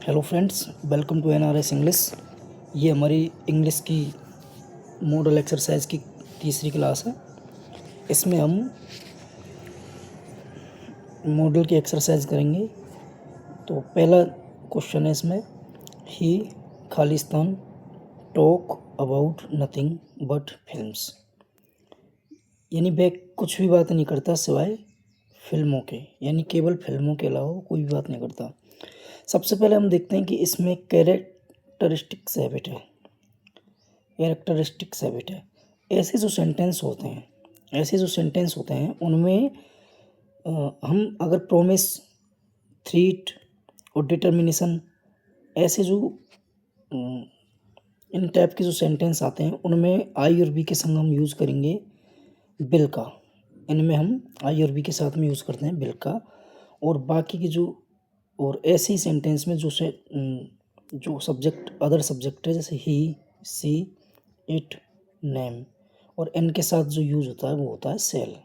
Hello friends, welcome to NRS English. ये हमारी English की मॉडल एक्सरसाइज की तीसरी क्लास है। इसमें हम मॉडल की एक्सरसाइज करेंगे। तो पहला क्वेश्चन है इसमें, ही खालिस्तान talk about nothing but films, यानी वह कुछ भी बात नहीं करता सिवाय फिल्मों के, यानी केवल फिल्मों के अलावा कोई भी बात नहीं करता। सबसे पहले हम देखते हैं कि इसमें कैरेक्टरिस्टिक्स हैबिट है। ऐसे जो सेंटेंस होते हैं उनमें हम अगर प्रोमिस, थ्रीट और डिटर्मिनेशन, ऐसे जो इन टाइप के जो सेंटेंस आते हैं उनमें आई और बी के संग हम यूज़ करेंगे बिल का। इनमें हम आई और बी के साथ में यूज़ करते हैं बिल का। और बाकी के जो और ऐसे ही सेंटेंस में जो सब्जेक्ट अदर सब्जेक्ट है, जैसे ही, सी, इट, नेम, और एन के साथ जो यूज़ होता है वो होता है सेल।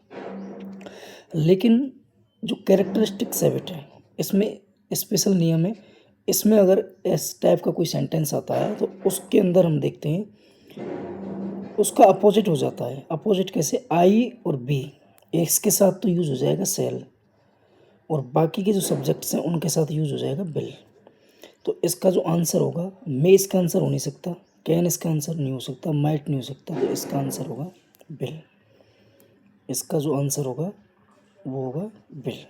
लेकिन जो कैरेक्टरिस्टिक्स हैबिट है इसमें स्पेशल नियम है। इसमें अगर इस टाइप का कोई सेंटेंस आता है तो उसके अंदर हम देखते हैं उसका अपोजिट हो जाता है। अपोजिट कैसे? आई और बी इसके साथ तो यूज़ हो जाएगा सेल, और बाकी के जो सब्जेक्ट्स हैं उनके साथ यूज़ हो जाएगा बिल। तो इसका जो आंसर होगा, मे इसका आंसर हो नहीं सकता, कैन इसका आंसर नहीं हो सकता, माइट नहीं हो सकता, तो इसका आंसर होगा बिल। इसका जो आंसर होगा वो होगा बिल।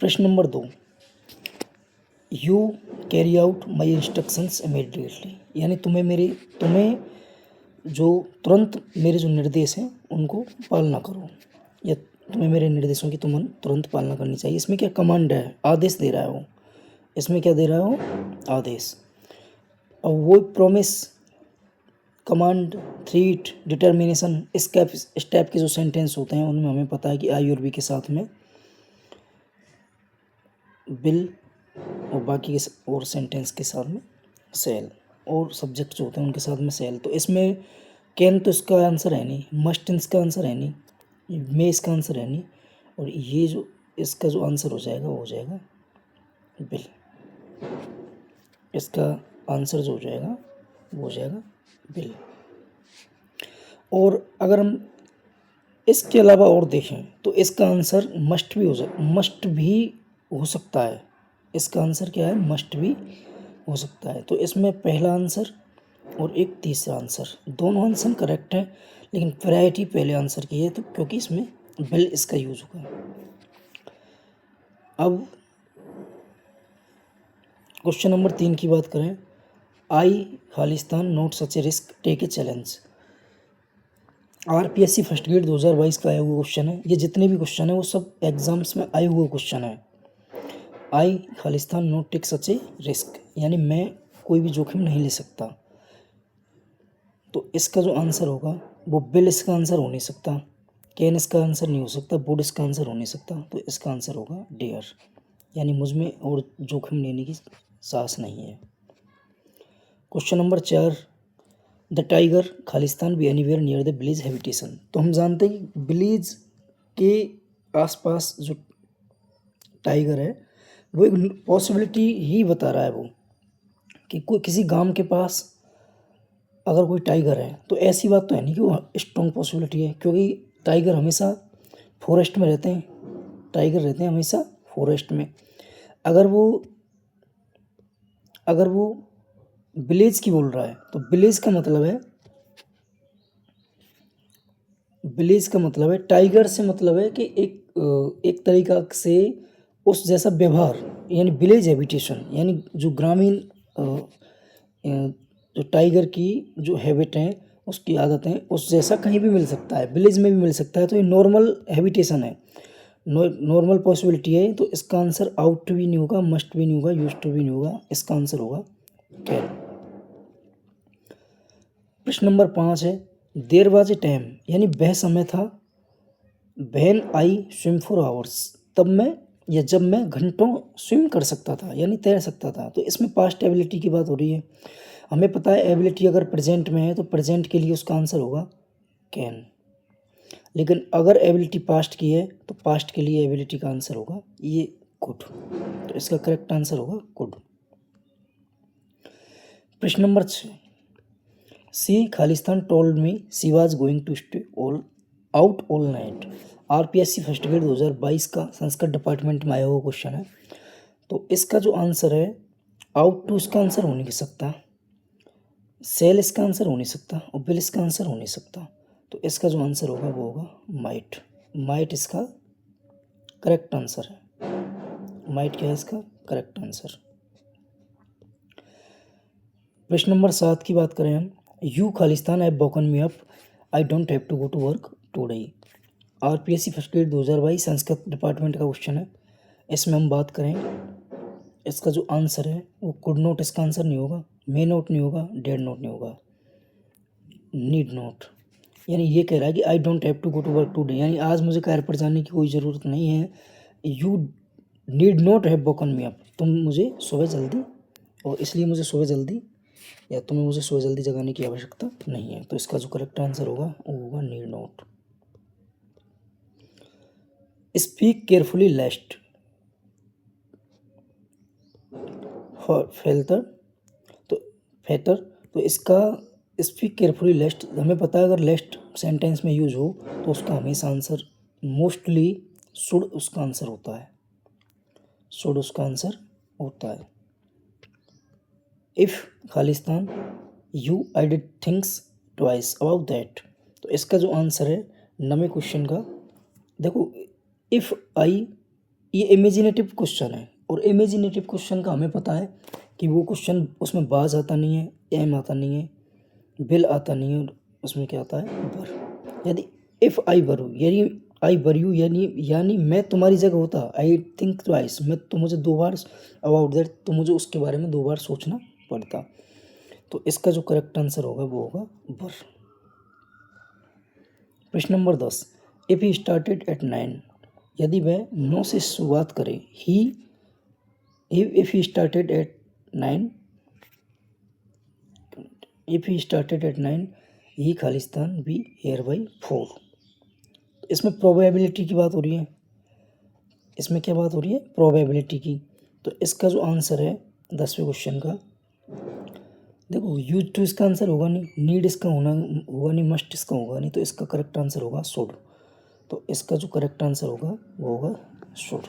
प्रश्न number 2, you carry out my instructions immediately, यानी तुम्हें जो तुरंत मेरे जो निर्देश हैं उनको पालना करो, या तुम्हें मेरे निर्देशों की तुरंत पालना करनी चाहिए। इसमें क्या कमांड है, आदेश दे रहा है वो। इसमें क्या दे रहा है वो? आदेश। और वो प्रोमिस, कमांड, थ्रीट, डिटर्मिनेशन, इस टाइप के जो सेंटेंस होते हैं उनमें हमें पता है कि आई और बी के साथ में बिल, और बाकी के और सेंटेंस के साथ में सेल, और सब्जेक्ट जो होते हैं उनके साथ में सेल। तो इसमें कैन तो इसका आंसर है नहीं, मस्ट इसका आंसर है नहीं, मे इसका आंसर है नहीं, और ये जो इसका जो आंसर हो जाएगा वो हो जाएगा बिल। इसका आंसर जो हो जाएगा वो हो जाएगा बिल। और अगर हम इसके अलावा और देखें तो इसका आंसर मस्ट भी हो सकता है। इसका आंसर क्या है? मस्ट भी हो सकता है। तो इसमें पहला आंसर और एक तीसरा आंसर, दोनों आंसर करेक्ट है, लेकिन प्रायोरिटी पहले आंसर की है, तो क्योंकि इसमें बिल इसका यूज होगा। अब क्वेश्चन नंबर 3 की बात करें, आई खालिस्तान not such a risk, take a challenge. RPSC first grade 2022 का आया हुआ क्वेश्चन है। ये जितने भी क्वेश्चन है वो सब एग्जाम्स में आए हुए क्वेश्चन है। आई खालिस्तान not take such a risk, यानी मैं कोई भी जोखिम नहीं ले सकता। तो इसका जो आंसर होगा वो बिल इसका आंसर हो नहीं सकता, कैन इसका आंसर नहीं हो सकता, वुड इसका आंसर हो नहीं सकता, तो इसका आंसर होगा डेयर, यानी मुझ में और जोखिम लेने की साहस नहीं है। Question number 4, the tiger Khalistan B anywhere near the village habitation. तो हम जानते हैं कि विलेज के आसपास जो टाइगर है वो एक पॉसिबिलिटी ही बता रहा है वो, कि कोई किसी गांव के पास अगर कोई टाइगर है तो ऐसी बात तो है नहीं कि वो स्ट्रॉन्ग पॉसिबिलिटी है, क्योंकि टाइगर हमेशा फॉरेस्ट में रहते हैं। टाइगर रहते हैं हमेशा फॉरेस्ट में। अगर वो विलेज की बोल रहा है तो विलेज का मतलब है टाइगर से मतलब है कि एक तरीका से उस जैसा व्यवहार, यानी विलेज हैबिटेशन, यानी जो ग्रामीण जो टाइगर की जो हैबिट है, उसकी आदतें उस जैसा कहीं भी मिल सकता है, विलेज में भी मिल सकता है। तो ये नॉर्मल हैबिटेशन है, नॉर्मल पॉसिबिलिटी है। तो इसका आंसर आउट भी नहीं होगा, मस्ट भी नहीं होगा, यूज्ड टू भी नहीं होगा, इसका आंसर होगा कैन। प्रश्न नंबर 5 है, देयर वाज ए टाइम, यानी वह समय था, when I swim for hours, जब मैं घंटों स्विम कर सकता था, यानी तैर सकता था। तो इसमें पास्ट एबिलिटी की बात हो रही है। हमें पता है एबिलिटी अगर प्रेजेंट में है तो प्रेजेंट के लिए उसका आंसर होगा कैन। लेकिन अगर एबिलिटी पास्ट की है तो पास्ट के लिए एबिलिटी का आंसर होगा ये कुड। तो इसका करेक्ट आंसर होगा कुड। प्रश्न नंबर 6, C Khalistan told me she was going to stay out all night. RPSC first grade 2022 का संस्कृत डिपार्टमेंट में आया हुआ क्वेश्चन है। तो इसका जो आंसर है आउट टू इसका आंसर हो नहीं सकता, सेल इसका आंसर हो नहीं सकता और बिल इसका आंसर हो नहीं सकता। तो इसका जो आंसर होगा वो होगा माइट। माइट इसका करेक्ट आंसर है। माइट क्या है इसका करेक्ट आंसर। प्रश्न नंबर 7 की बात करें हम, you Khalistan have woken me up, I don't have to go to work today. RPSC first grade 2022 Sanskrit department का क्वेश्चन है। इसमें हम बात करें, इसका जो आंसर है वो कुड नॉट इसका आंसर नहीं होगा, मे नॉट नहीं होगा, डेड नॉट नहीं होगा, नीड नॉट। यानी ये कह रहा है कि I don't have to go to work today, यानी आज मुझे कार्य पर जाने की कोई ज़रूरत नहीं है। You need not have woken me up, तुम मुझे सुबह जल्दी, और इसलिए मुझे सुबह जल्दी या तुम्हें मुझे सुबह जल्दी जगाने की आवश्यकता नहीं है। तो इसका जो करेक्ट आंसर होगा वो होगा need not. Speak carefully lest for falter, तो फेटर, तो इसका स्पीक केयरफुली लेस्ट हमें पता है, अगर लेस्ट सेंटेंस में यूज हो तो उसका हमेशा आंसर मोस्टली शुड उसका आंसर होता है, शुड उसका आंसर होता है। If Khalistan you I did thinks twice about that, तो इसका जो आंसर है नवे क्वेश्चन का, देखो इफ़ आई ये इमेजिनेटिव क्वेश्चन है और इमेजिनेटिव क्वेश्चन का हमें पता है कि वो क्वेश्चन उसमें बाज आता नहीं है, एम आता नहीं है, बिल आता नहीं है, और उसमें क्या आता है बर। यदि इफ़ आई वरू यानी आई वर यू यानी मैं तुम्हारी जगह होता, आई थिंक ट्वाइस, मैं तो मुझे 2 बार अबाउट दैट, तो मुझे उसके बारे में 2 बार सोचना पड़ता। तो इसका जो करेक्ट आंसर होगा वो होगा बर। प्रश्न number 10, if he started at 9, यदि वह 9 से शुरुआत करे, he if he started at 9, if he started at 9 he खालिस्तान बी हेयर बाई 4। इसमें प्रोबेबिलिटी की बात हो रही है, इसमें क्या बात हो रही है प्रोबेबिलिटी की। तो इसका जो आंसर है 10वें क्वेश्चन का, देखो यूज टू इसका आंसर होगा नहीं, नीड इसका होगा नहीं, मस्ट इसका होगा नहीं, तो इसका करेक्ट आंसर होगा शुड। तो इसका जो करेक्ट आंसर होगा वो होगा शुड।